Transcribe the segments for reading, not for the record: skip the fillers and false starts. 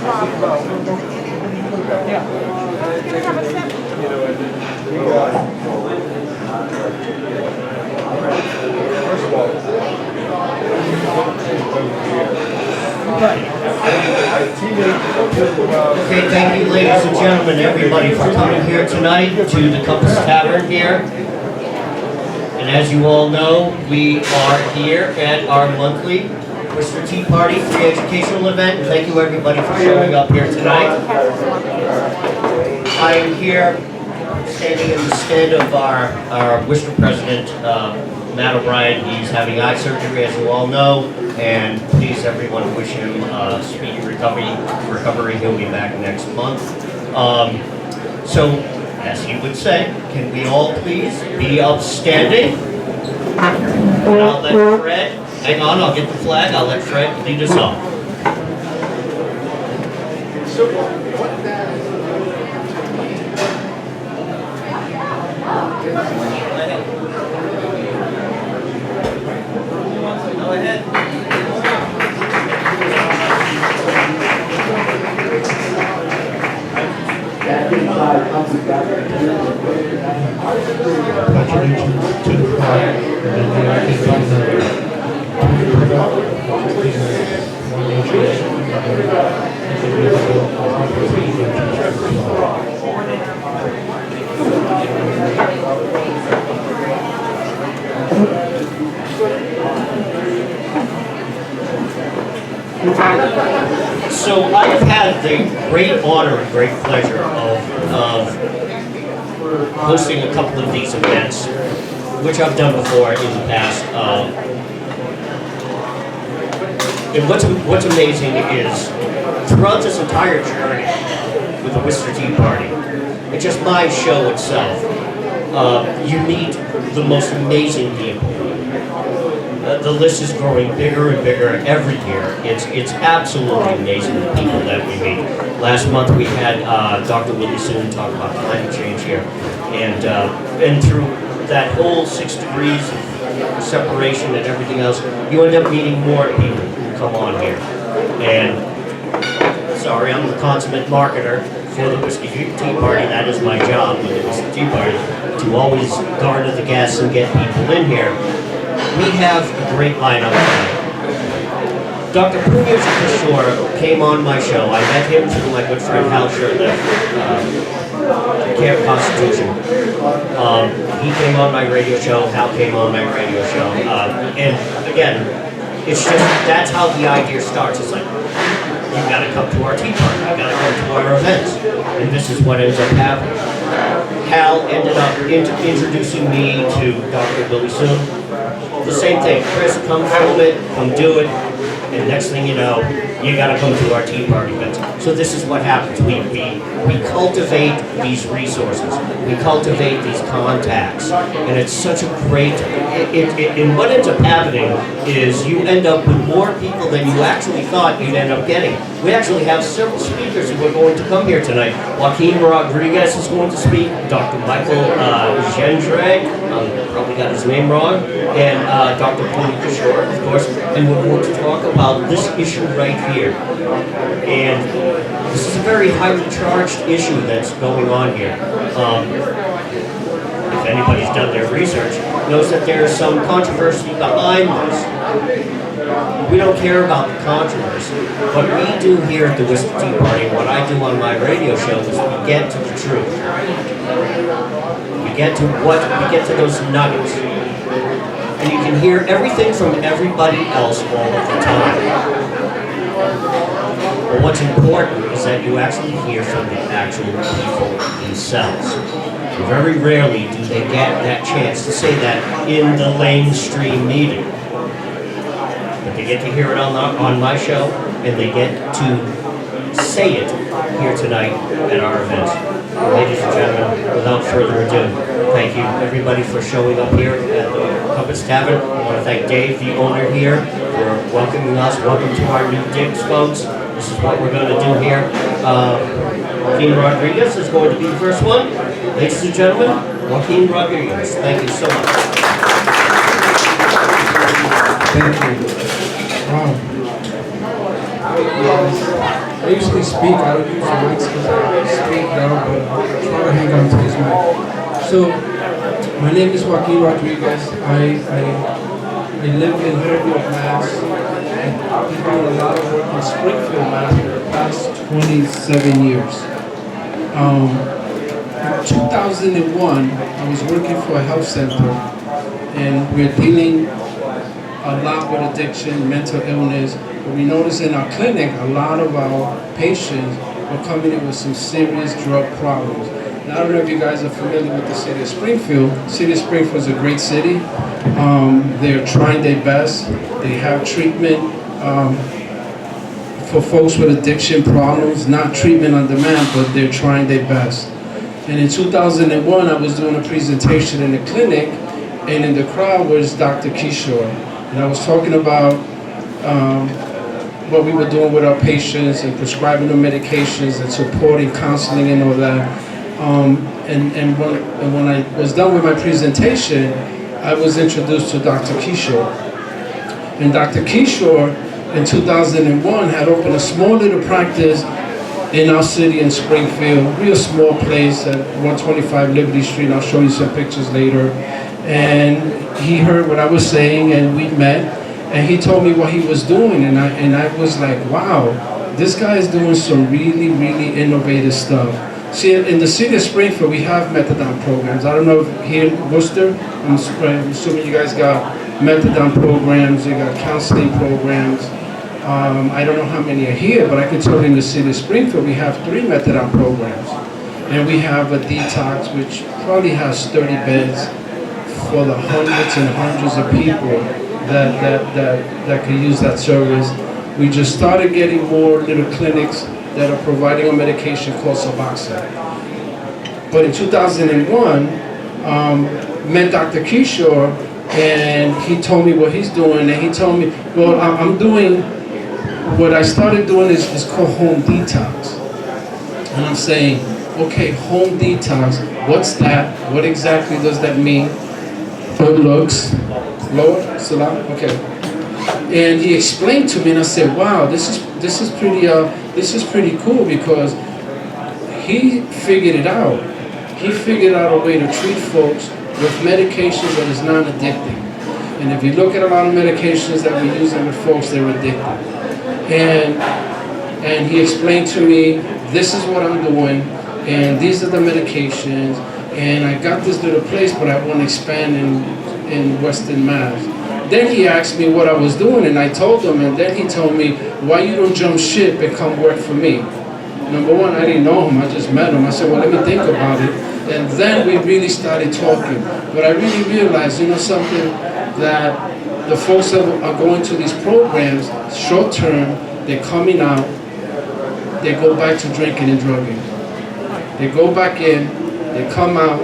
Okay, thank you, ladies and gentlemen, everybody, for coming here tonight to the Compass Tavern here. And as you all know, we are here at our monthly Worcester Tea Party free educational event. And thank you, everybody, for showing up here tonight. I am here standing in the stead of our Worcester president, Matt O'Brien. He's having eye surgery, as you all know, and please, everyone, wish him speedy recovery. He'll be back next month. So, as he would say, can we all please be upstanding? And I'll let Fred, hang on, I'll get the flag, I'll let Fred lead us off. Go ahead. Congratulations to the flag and the United States one nation. So I have had the great honor and great pleasure of hosting a couple of these events, which I've done before in the past. And what's amazing is throughout this entire journey with the Worcester Tea Party, and just my show itself, you meet the most amazing people. The list is growing bigger and bigger every year. It's absolutely amazing the people that we meet. Last month we had Dr. Willie Soon talk about climate change here, and through that whole 6 degrees of separation and everything else, you end up meeting more people who come on here. And sorry, I'm the consummate marketer for the Whiskey Tea Party. That is my job with the Whiskey Tea Party, to always garner the guests and get people in here. We have a great lineup tonight. Dr. Punyas Kishore came on my show. I met him through my good friend Hal Shirley, Camp Constitution. He came on my radio show, Hal came on my radio show. And again, it's just, that's how the idea starts. It's like, you gotta come to our tea party, you gotta come to our events. And this is what ends up happening. Hal ended up introducing me to Dr. Willie Soon. The same thing, Chris, come film it, come do it, and next thing you know, you gotta come to our tea party events. So this is what happens. We cultivate these resources, we cultivate these contacts, and it's such a great, and what ends up happening is you end up with more people than you actually thought you'd end up getting. We actually have several speakers who are going to come here tonight. Joaquin Rodriguez is going to speak, Dr. Michael Gendre, probably got his name wrong, and Dr. Punyas Kishore, of course, and we're going to talk about this issue right here. And this is a very highly charged issue that's going on here. If anybody's done their research, knows that there's some controversy behind this. We don't care about the controversy. What we do here at the Worcester Tea Party, what I do on my radio show, is we get to the truth. We get to those nuggets. And you can hear everything from everybody else all of the time. But what's important is that you actually hear from the actual people themselves. Very rarely do they get that chance to say that in the mainstream media. But they get to hear it on my show, and they get to say it here tonight at our events. Ladies and gentlemen, without further ado, thank you everybody for showing up here at the Compass Tavern. I want to thank Dave, the owner here, for welcoming us. Welcome to our new digs, folks. This is what we're going to do here. Joaquin Rodriguez is going to be the first one. Ladies and gentlemen, Joaquin Rodriguez. Thank you so much. Thank you. I usually speak, I don't use the mics because I speak now, but I'm trying to hang on to this mic. So, my name is Joaquin Rodriguez. I live in Holyoke, Mass. I've been doing a lot of work in Springfield, Mass for the past 27 years. In 2001, I was working for a health center, and we're dealing a lot with addiction, mental illness. But we noticed in our clinic, a lot of our patients were coming in with some serious drug problems. Now, I don't know if you guys are familiar with the city of Springfield. City of Springfield is a great city. They're trying their best. They have treatment for folks with addiction problems, not treatment on demand, but they're trying their best. And in 2001, I was doing a presentation in the clinic, and in the crowd was Dr. Kishore. And I was talking about what we were doing with our patients and prescribing them medications and supporting counseling and all that. And when I was done with my presentation, I was introduced to Dr. Kishore. And Dr. Kishore, in 2001, had opened a small little practice in our city in Springfield, real small place at 125 Liberty Street. I'll show you some pictures later. And he heard what I was saying, and we met, and he told me what he was doing, and I was like, wow, this guy is doing some really, really innovative stuff. See, in the city of Springfield, we have methadone programs. I don't know if here in Worcester, I'm assuming you guys got methadone programs, you got counseling programs. I don't know how many are here, but I can tell you in the city of Springfield, we have 3 methadone programs. And we have a detox, which probably has 30 beds for the hundreds and hundreds of people that can use that service. We just started getting more little clinics that are providing a medication called Suboxone. But in 2001, met Dr. Kishore, and he told me what he's doing, and he told me, well, I'm doing, what I started doing is called home detox. And I'm saying, okay, home detox, what's that? What exactly does that mean? Good looks, Lord, salam, okay. And he explained to me, and I said, wow, this is pretty cool, because he figured it out. He figured out a way to treat folks with medications that is non-addicting. And if you look at a lot of medications that we use with folks, they're addictive. And he explained to me, this is what I'm doing, and these are the medications, and I got this little place, but I want to expand in Western Mass. Then he asked me what I was doing, and I told him, and then he told me, why you don't jump ship and come work for me? Number one, I didn't know him, I just met him. I said, well, let me think about it. And then we really started talking. But I really realized, you know something, that the folks that are going to these programs, short term, they're coming out, they go back to drinking and drugging. They go back in, they come out,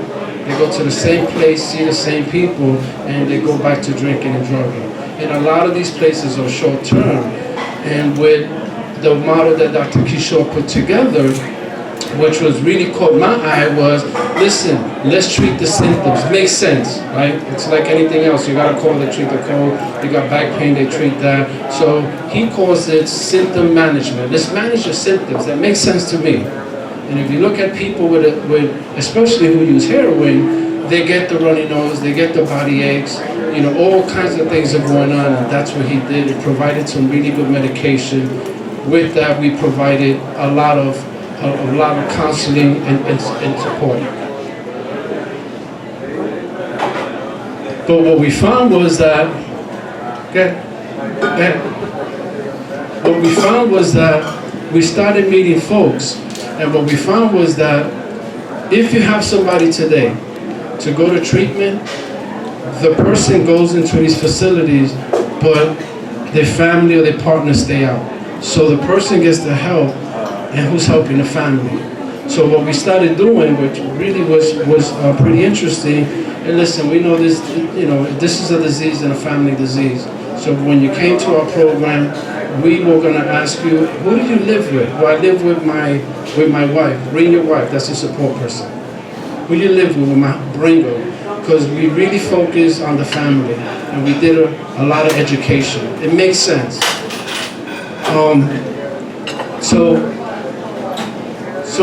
they go to the same place, see the same people, and they go back to drinking and drugging. And a lot of these places are short term. And with the model that Dr. Kishore put together, which was really caught my eye, was, listen, let's treat the symptoms. Makes sense, right? It's like anything else. You got a cold, they treat the cold. You got back pain, they treat that. So he calls it symptom management. Let's manage the symptoms. That makes sense to me. And if you look at people with especially who use heroin, they get the runny nose, they get the body aches, you know, all kinds of things are going on, and that's what he did. He provided some really good medication. With that, we provided a lot of counseling and support. But what we found was that, what we found was that we started meeting folks. And what we found was that if you have somebody today to go to treatment, the person goes into these facilities, but their family or their partner stay out. So the person gets the help, and who's helping the family? So what we started doing, which really was pretty interesting, and listen, we know this, you know, this is a disease and a family disease. So when you came to our program, we were going to ask you, who do you live with? Well, I live with my wife. Bring your wife. That's a support person. Who do you live with? Bring her. Because we really focus on the family, and we did a lot of education. It makes sense. So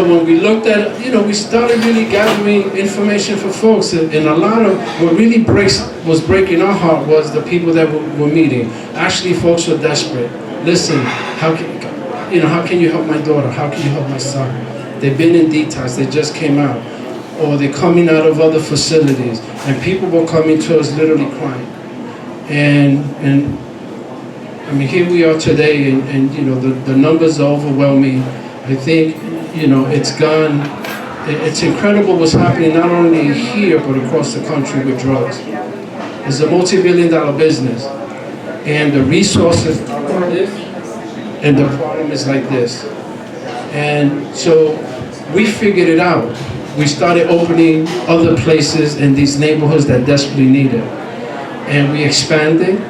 when we looked at, we started really gathering information for folks, and a lot of what really was breaking our heart was the people that were meeting. Actually, folks were desperate. Listen, how can you help my daughter? How can you help my son? They've been in detox, they just came out, or they're coming out of other facilities, and people were coming to us literally crying. And I mean, here we are today, and the numbers are overwhelming. I think, it's incredible what's happening not only here, but across the country with drugs. It's a multi-billion-dollar business, and the resources are like this, and the problem is like this. And so we figured it out. We started opening other places in these neighborhoods that desperately need it. And we expanded,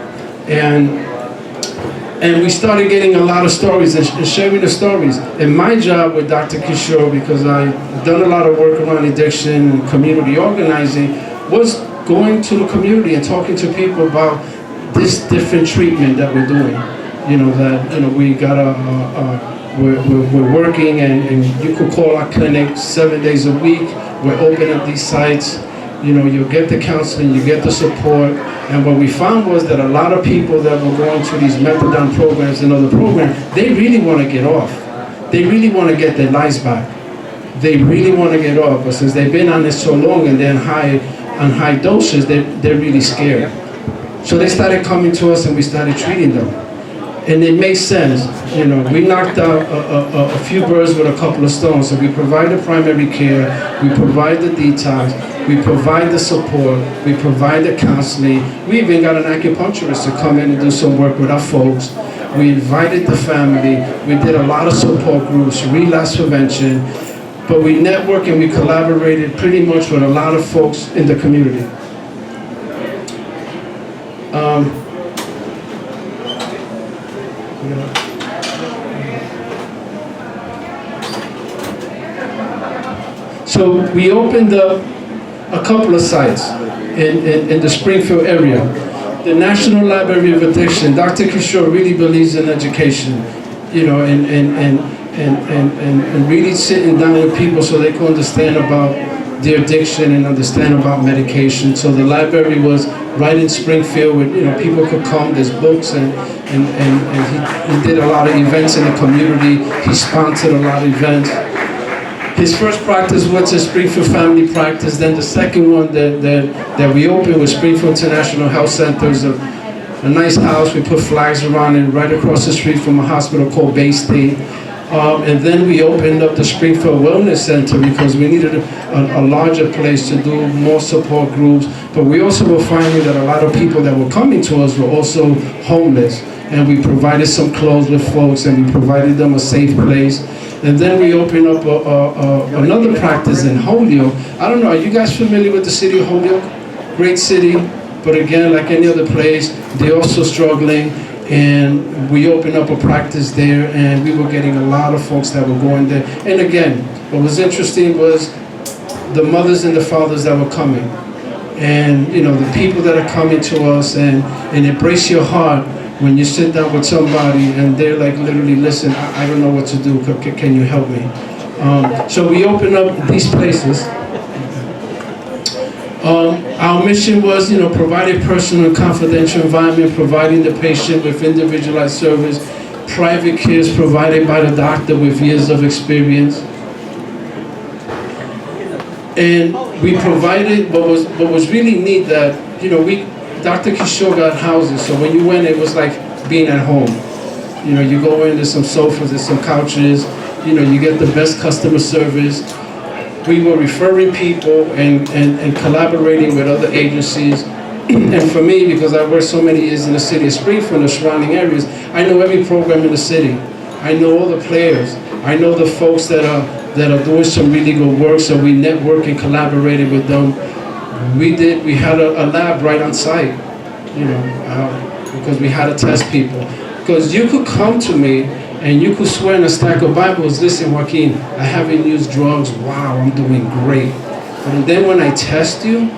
and we started getting a lot of stories and sharing the stories. And my job with Dr. Kishore, because I've done a lot of work around addiction and community organizing, was going to the community and talking to people about this different treatment that we're doing. We got we're working, and you could call our clinic 7 days a week. We're opening up these sites. You'll get the counseling, you get the support. And what we found was that a lot of people that were going through these methadone programs and other programs, they really want to get off. They really want to get their lives back. They really want to get off, but since they've been on this so long and they're on high doses, they're really scared. So they started coming to us, and we started treating them. And it makes sense. We knocked out a few birds with a couple of stones. So we provide the primary care, we provide the detox, we provide the support, we provide the counseling. We even got an acupuncturist to come in and do some work with our folks. We invited the family. We did a lot of support groups, relapse prevention. But we networked and we collaborated pretty much with a lot of folks in the community. So we opened up a couple of sites in the Springfield area. The National Library of Addiction, Dr. Kishore really believes in education, and really sitting down with people so they can understand about their addiction and understand about medication. So the library was right in Springfield where people could come, there's books, and he did a lot of events in the community. He sponsored a lot of events. His first practice was a Springfield Family Practice. Then the second one that we opened was Springfield International Health Center. It was a nice house. We put flags around it right across the street from a hospital called Bay State. And then we opened up the Springfield Wellness Center because we needed a larger place to do more support groups. But we also were finding that a lot of people that were coming to us were also homeless. And we provided some clothes with folks, and we provided them a safe place. And then we opened up another practice in Holyoke. I don't know, are you guys familiar with the city of Holyoke? Great city, but again, like any other place, they're also struggling. And we opened up a practice there, and we were getting a lot of folks that were going there. And again, what was interesting was the mothers and the fathers that were coming. And the people that are coming to us, and it breaks your heart when you sit down with somebody and they're like, literally, listen, I don't know what to do, can you help me? So we opened up these places. Our mission was, providing personal and confidential environment, providing the patient with individualized service, private care is provided by the doctor with years of experience. And we provided what was really neat that, Dr. Kishore got houses, so when you went, it was like being at home. You go in, there's some sofas, there's some couches, you get the best customer service. We were referring people and collaborating with other agencies. And for me, because I worked so many years in the city of Springfield and the surrounding areas, I know every program in the city. I know all the players. I know the folks that are doing some really good work, so we network and collaborated with them. We had a lab right on site, because we had to test people. Because you could come to me and you could swear in a stack of Bibles, listen, Joaquin, I haven't used drugs, wow, I'm doing great. And then when I test you,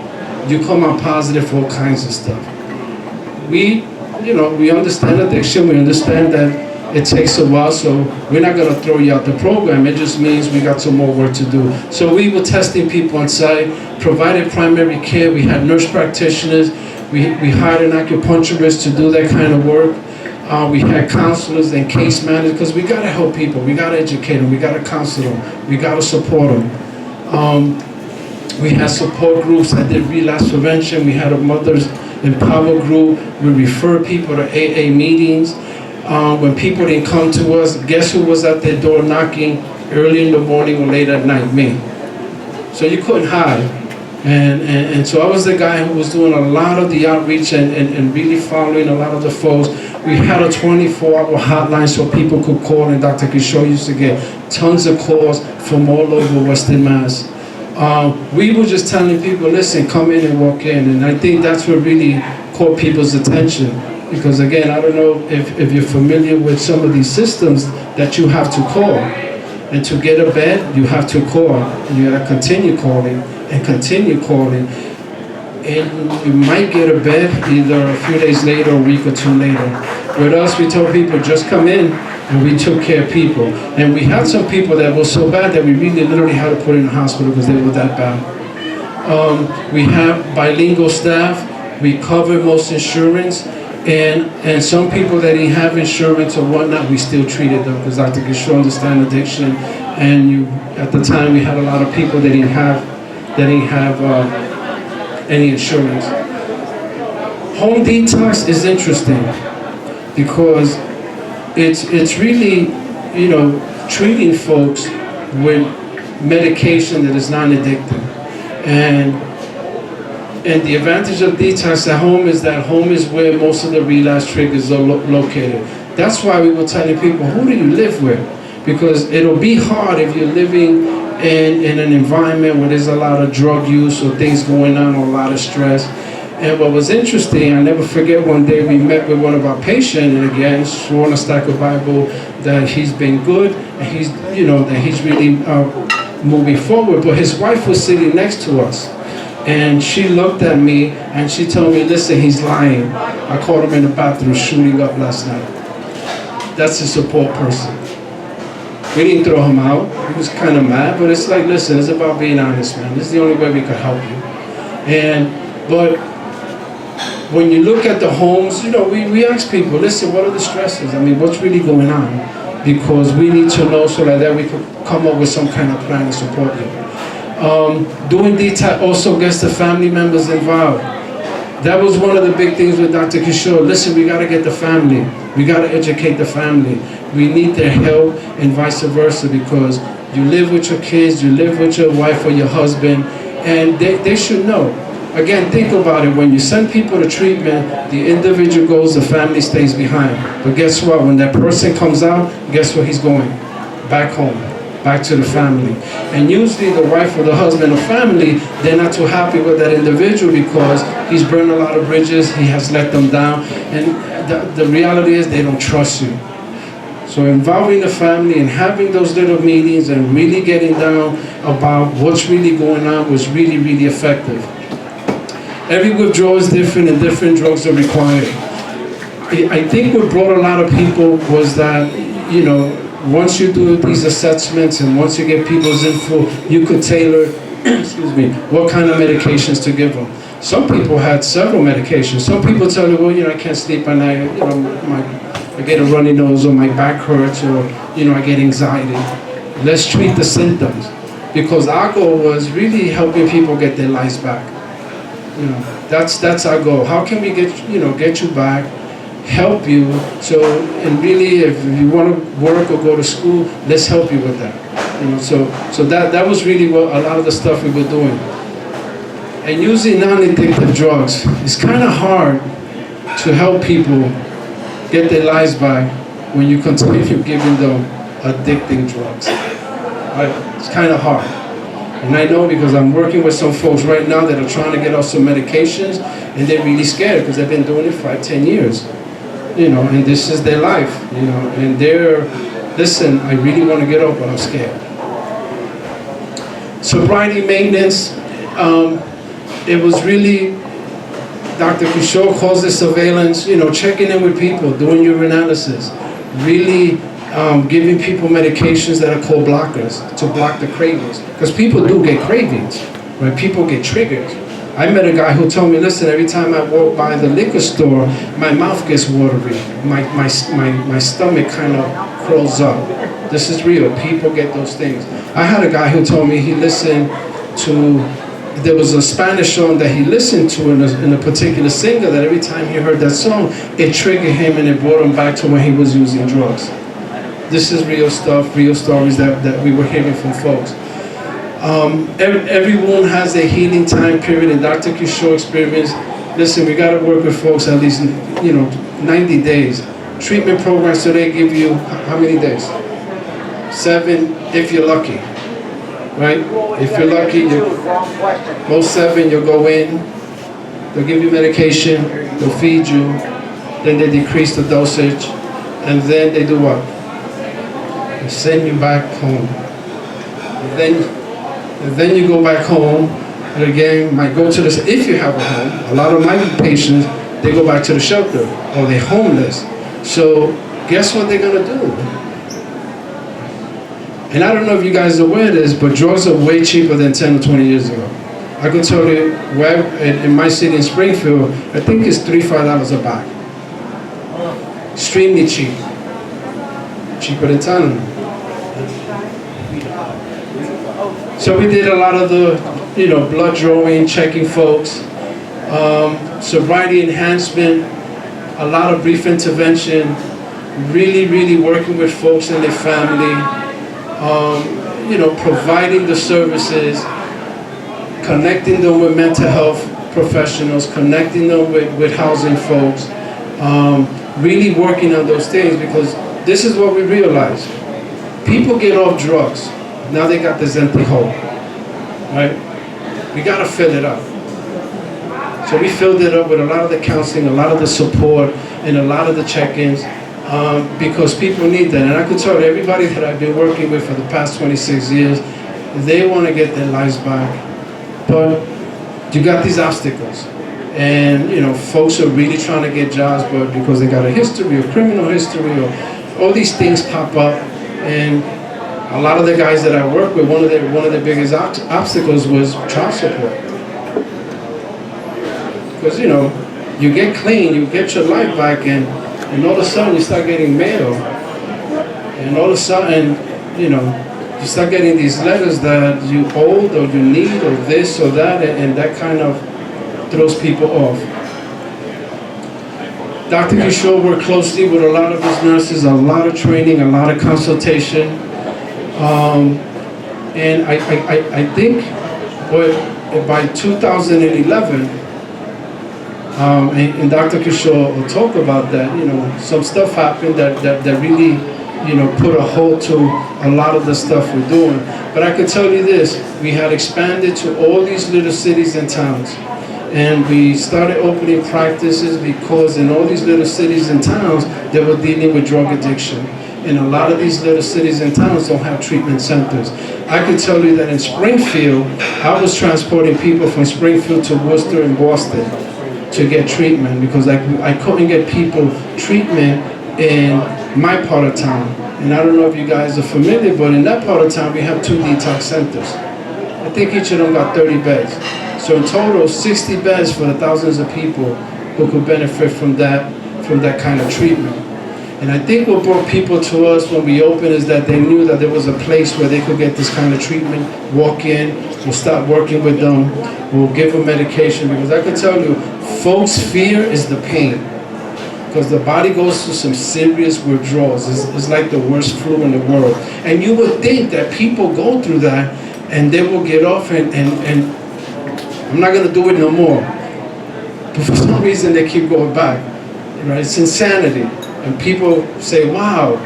you come out positive for all kinds of stuff. We understand addiction, we understand that it takes a while, so we're not gonna throw you out the program. It just means we got some more work to do. So we were testing people on site, provided primary care. We had nurse practitioners. We hired an acupuncturist to do that kind of work. We had counselors and case managers, because we gotta help people. We gotta educate them. We gotta counsel them. We gotta support them. We had support groups that did relapse prevention. We had a Mothers Empower group. We refer people to AA meetings. When people didn't come to us, guess who was at their door knocking early in the morning or late at night? Me. So you couldn't hide. And so I was the guy who was doing a lot of the outreach and really following a lot of the folks. We had a 24-hour hotline so people could call, and Dr. Kishore used to get tons of calls from all over Western Mass. We were just telling people, listen, come in and walk in. And I think that's what really caught people's attention. Because again, I don't know if you're familiar with some of these systems that you have to call. And to get a bed, you have to call. And you gotta continue calling and continue calling. And you might get a bed either a few days later or a week or two later. With us, we told people, just come in, and we took care of people. And we had some people that were so bad that we really literally had to put in the hospital because they were that bad. We have bilingual staff. We cover most insurance. And some people that didn't have insurance or whatnot, we still treated them because Dr. Kishore understands addiction. And at the time, we had a lot of people that didn't have any insurance. Home detox is interesting because it's really, treating folks with medication that is non-addictive. And the advantage of detox at home is that home is where most of the relapse triggers are located. That's why we were telling people, who do you live with? Because it'll be hard if you're living in an environment where there's a lot of drug use or things going on or a lot of stress. And what was interesting, I never forget one day we met with one of our patients, and again, swore on a stack of Bible that he's been good, and he's really moving forward. But his wife was sitting next to us. And she looked at me and she told me, listen, he's lying. I caught him in the bathroom shooting up last night. That's a support person. We didn't throw him out. He was kind of mad, but it's like, listen, it's about being honest, man. This is the only way we could help you. But when you look at the homes, we ask people, listen, what are the stresses? I mean, what's really going on? Because we need to know so that we could come up with some kind of plan to support you. Doing detox also gets the family members involved. That was one of the big things with Dr. Kishore. Listen, we got to get the family. We got to educate the family. We need their help and vice versa, because you live with your kids, you live with your wife or your husband, and they should know. Again, think about it. When you send people to treatment, the individual goes, the family stays behind. But guess what? When that person comes out, guess where he's going? Back home. Back to the family. And usually the wife or the husband or family, they're not too happy with that individual because he's burned a lot of bridges, he has let them down, and the reality is they don't trust you. So involving the family and having those little meetings and really getting down about what's really going on was really, really effective. Every withdrawal is different and different drugs are required. I think what brought a lot of people was that, once you do these assessments and once you get people's info, you could tailor, what kind of medications to give them. Some people had several medications. Some people tell me, well, I can't sleep at night, I get a runny nose or my back hurts or, I get anxiety. Let's treat the symptoms. Because our goal was really helping people get their lives back. That's our goal. How can we get you back? Help you, and really if you want to work or go to school, let's help you with that. So that was really what a lot of the stuff we were doing. And using non-addictive drugs, it's kind of hard to help people get their lives back when you continue giving them addicting drugs. Right? It's kind of hard. And I know because I'm working with some folks right now that are trying to get off some medications, and they're really scared because they've been doing it 5-10 years. And this is their life, and listen, I really want to get up, but I'm scared. Sobriety maintenance, it was really, Dr. Kishore calls it surveillance, checking in with people, doing urinalysis, really giving people medications that are called blockers to block the cravings. Because people do get cravings, right? People get triggered. I met a guy who told me, listen, every time I walk by the liquor store, my mouth gets watery. My stomach kind of curls up. This is real. People get those things. I had a guy who told me he listened to, there was a Spanish song that he listened to in a particular singer that every time he heard that song, it triggered him and it brought him back to when he was using drugs. This is real stuff, real stories that we were hearing from folks. Every wound has a healing time period, and Dr. Kishore experienced, listen, we gotta work with folks at least, 90 days. Treatment programs, so they give you, how many days? 7, if you're lucky, right? If you're lucky, most 7, you'll go in, they'll give you medication, they'll feed you, then they decrease the dosage, and then they do what? They send you back home. And then you go back home, and again, might go to the, if you have a home, a lot of my patients, they go back to the shelter, or they're homeless. So, guess what they're gonna do? And I don't know if you guys are aware of this, but drugs are way cheaper than 10 or 20 years ago. I could tell you, where in my city in Springfield, I think it's $3-5 a bag. Extremely cheap. Cheaper than Tylenol. So we did a lot of the, blood drawing, checking folks, sobriety enhancement, a lot of brief intervention, really working with folks and their family, providing the services, connecting them with mental health professionals, connecting them with housing folks, really working on those things, because this is what we realize. People get off drugs. Now they got this empty hole, right? We gotta fill it up. So we filled it up with a lot of the counseling, a lot of the support, and a lot of the check-ins, because people need that. And I could tell you, everybody that I've been working with for the past 26 years, they want to get their lives back. But you got these obstacles. And, folks are really trying to get jobs, but because they got a history, or criminal history, or all these things pop up. And a lot of the guys that I work with, one of the biggest obstacles was child support. Because you get clean, you get your life back, and all of a sudden you start getting mail, and all of a sudden you start getting these letters that you owe or you need or this or that, and that kind of throws people off. Dr. Kishore worked closely with a lot of his nurses, a lot of training, a lot of consultation. And I think by 2011, and Dr. Kishore will talk about that, some stuff happened that really, put a halt to a lot of the stuff we're doing. But I can tell you this, we had expanded to all these little cities and towns. And we started opening practices because in all these little cities and towns, they were dealing with drug addiction. And a lot of these little cities and towns don't have treatment centers. I can tell you that in Springfield, I was transporting people from Springfield to Worcester and Boston to get treatment, because I couldn't get people treatment in my part of town. And I don't know if you guys are familiar, but in that part of town, we have 2 detox centers. I think each of them got 30 beds. So in total, 60 beds for the thousands of people who could benefit from that kind of treatment. And I think what brought people to us when we opened is that they knew that there was a place where they could get this kind of treatment, walk in, we'll start working with them, we'll give them medication, because I can tell you, folks' fear is the pain. Because the body goes through some serious withdrawals. It's like the worst flu in the world. And you would think that people go through that and they will get off and I'm not gonna do it no more. But for some reason they keep going back. Right? It's insanity. And people say, wow,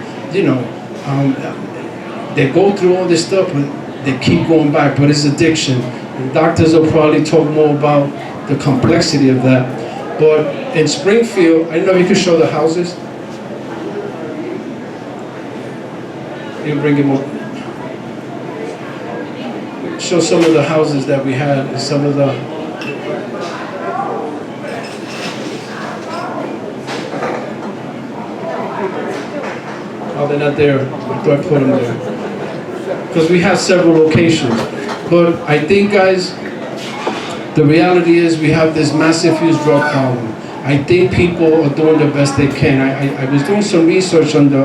they go through all this stuff, but they keep going back, but it's addiction. And doctors will probably talk more about the complexity of that. But in Springfield, I don't know if you could show the houses. You bring him up. Show some of the houses that we had, and some of the They're not there. Do I put them there? Because we have several locations. But I think, guys, the reality is we have this massive youth drug problem. I think people are doing the best they can. I was doing some research on the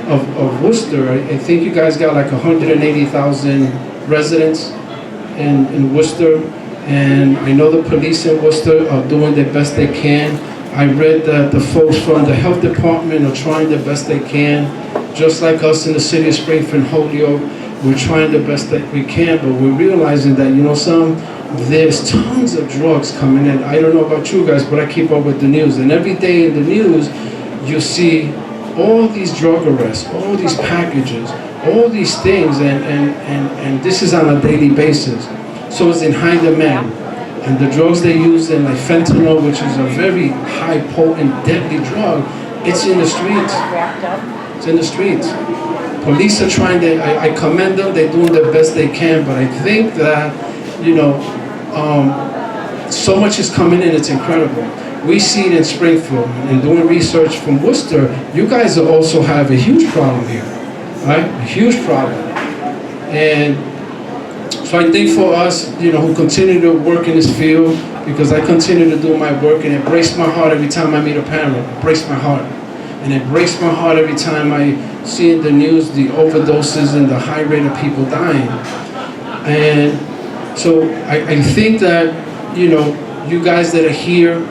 of Worcester. I think you guys got like 180,000 residents in Worcester, and I know the police in Worcester are doing the best they can. I read that the folks from the health department are trying the best they can, just like us in the city of Springfield, Holyoke. We're trying the best that we can, but we're realizing that, there's tons of drugs coming in. I don't know about you guys, but I keep up with the news, and every day in the news, you see all these drug arrests, all these packages, all these things, and this is on a daily basis. So it's in high demand. And the drugs they use in, like fentanyl, which is a very high potent, deadly drug, it's in the streets. It's in the streets. Police are trying to, I commend them, they're doing the best they can, but I think that, so much is coming in, it's incredible. We see it in Springfield, and doing research from Worcester, you guys also have a huge problem here, right? A huge problem. And so I think for us, who continue to work in this field, because I continue to do my work, and it breaks my heart every time I meet a parent, it breaks my heart. And it breaks my heart every time I see in the news the overdoses and the high rate of people dying. And so I think that, you guys that are here,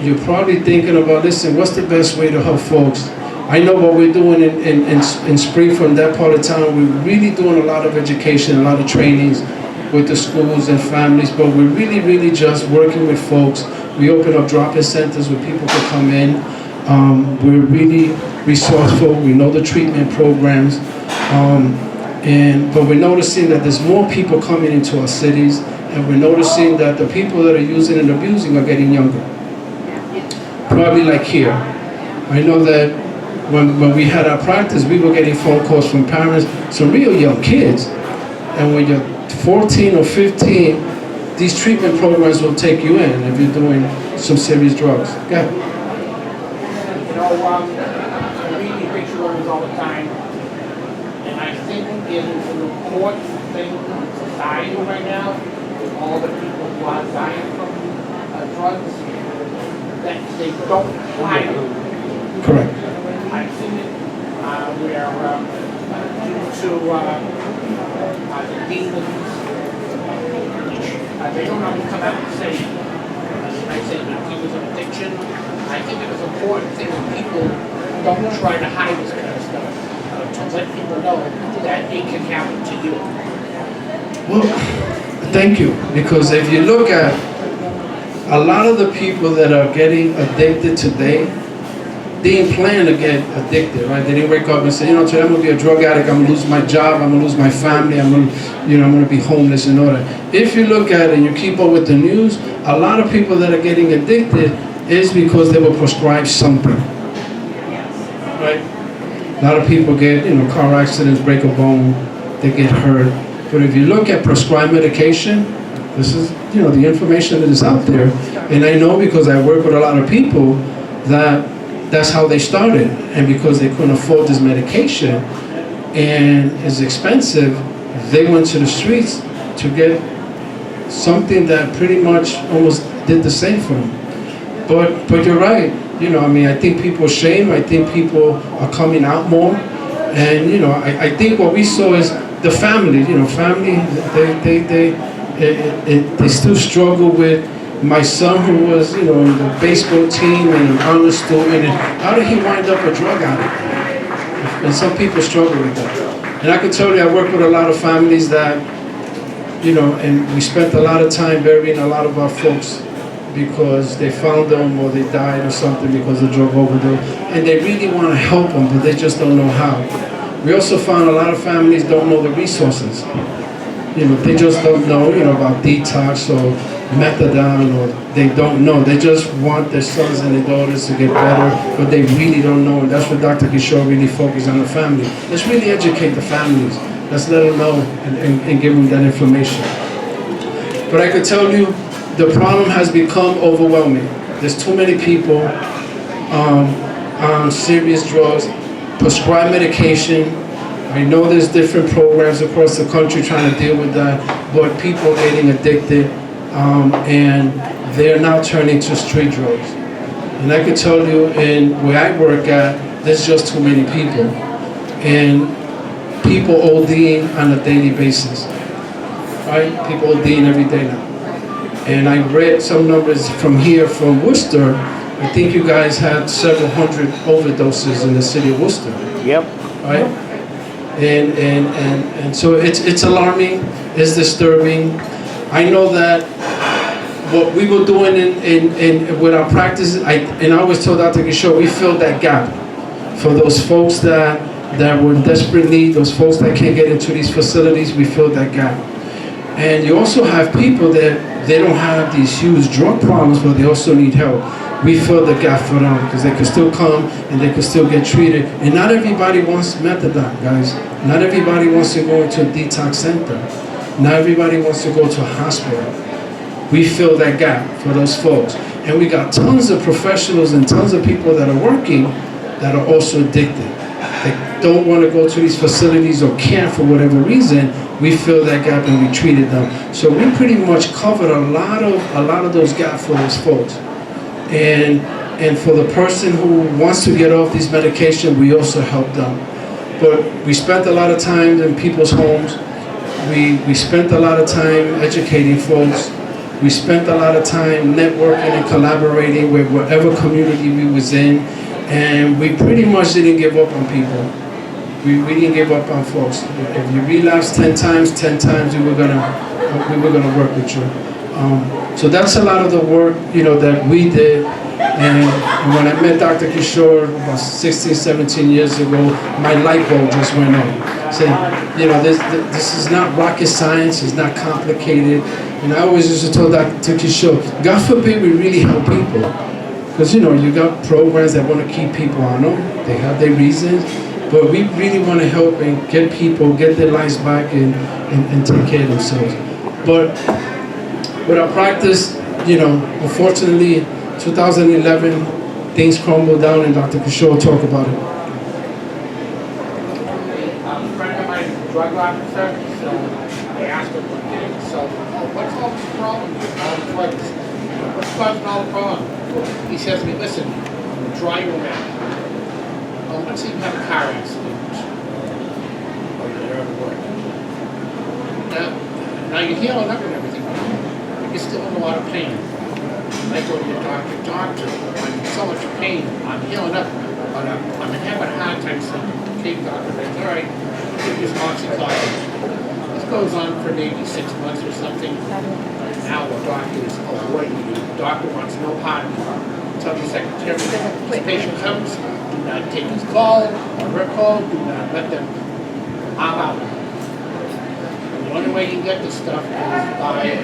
you're probably thinking about, listen, what's the best way to help folks? I know what we're doing in Springfield, that part of town. We're really doing a lot of education, a lot of trainings with the schools and families, but we're really, really just working with folks. We open up drop-in centers where people can come in. We're really resourceful. We know the treatment programs. But we're noticing that there's more people coming into our cities, and we're noticing that the people that are using and abusing are getting younger. Probably like here. I know that when we had our practice, we were getting phone calls from parents, some real young kids. And when you're 14 or 15, these treatment programs will take you in if you're doing some serious drugs. Yeah. I read the obituaries all the time, and I think it is an important thing in society right now, with all the people who are dying from drugs, that they don't hide it. Correct. I've seen it where due to the demons, they don't always come out and say, I say the demons of addiction. I think it is an important thing that people don't try to hide this kind of stuff, to let people know that it can happen to you. Well, thank you, because if you look at a lot of the people that are getting addicted today, they didn't plan to get addicted, right? They didn't wake up and say, today I'm gonna be a drug addict, I'm gonna lose my job, I'm gonna lose my family, I'm gonna be homeless and all that. If you look at it and you keep up with the news, a lot of people that are getting addicted is because they were prescribed something, right? A lot of people get, car accidents, break a bone, they get hurt. But if you look at prescribed medication, this is, the information that is out there. And I know because I work with a lot of people that that's how they started. And because they couldn't afford this medication and it's expensive, they went to the streets to get something that pretty much almost did the same for them. But you're right. I think people are ashamed. I think people are coming out more. And, I think what we saw is the family, family, they still struggle with my son who was, in the baseball team and an honor student. And how did he wind up a drug addict? And some people struggle with that. And I can tell you, I work with a lot of families that, and we spent a lot of time burying a lot of our folks because they found them or they died or something because of drug overdose. And they really want to help them, but they just don't know how. We also found a lot of families don't know the resources. They just don't know, about detox or methadone, or they don't know. They just want their sons and their daughters to get better, but they really don't know. And that's what Dr. Kishore really focuses on, the family. Let's really educate the families. Let's let them know and give them that information. But I could tell you, the problem has become overwhelming. There's too many people. serious drugs, prescribe medication. I know there's different programs across the country trying to deal with that, but people are getting addicted, and they're now turning to street drugs. And I can tell you, in where I work at, there's just too many people. And people ODing on a daily basis, right? People ODing every day now. And I read some numbers from here, from Worcester. I think you guys had several hundred overdoses in the city of Worcester. Yep. Right? And so it's alarming, it's disturbing. I know that what we were doing in with our practice, I always told Dr. Kishore, we filled that gap for those folks that were in desperate need, those folks that can't get into these facilities, we filled that gap. And you also have people that they don't have these huge drug problems, but they also need help. We fill the gap for them because they can still come and they can still get treated. And not everybody wants methadone, guys. Not everybody wants to go into a detox center. Not everybody wants to go to a hospital. We fill that gap for those folks. And we got tons of professionals and tons of people that are working that are also addicted. They don't want to go to these facilities or can't for whatever reason. We fill that gap and we treated them. So we pretty much covered a lot of those gaps for those folks. And for the person who wants to get off these medications, we also help them. But we spent a lot of time in people's homes. We spent a lot of time educating folks. We spent a lot of time networking and collaborating with whatever community we was in. And we pretty much didn't give up on people. We didn't give up on folks. If you relapse 10 times, we were gonna work with you. So that's a lot of the work, that we did. And when I met Dr. Kishore about 16, 17 years ago, my light bulb just went on. Saying, this is not rocket science, it's not complicated. And I always used to tell Dr. Kishore, God forbid we really help people. Because, you got programs that want to keep people on them, they have their reasons. But we really want to help and get people, get their lives back and take care of themselves. But with our practice, unfortunately, 2011, things crumbled down and Dr. Kishore talked about it. A friend of mine is a drug officer, so I asked him one day, so, what's all the problem with all the drugs? What's causing all the problem? He says to me, listen, I'm a driver now. Let's say you have a car accident, or you're at work. Now you're healing up and everything, but you're still in a lot of pain. I go to your doctor, I'm in so much pain, I'm healing up, but I'm having a hard time sleeping. Okay, doctor, that's all right, give you some oxycontin. This goes on for maybe 6 months or something. Now the doctor is avoiding you. The doctor wants no part of you. Tell the secretary, this patient comes, do not take his call or her call, do not let them opt out. And the only way you get this stuff is by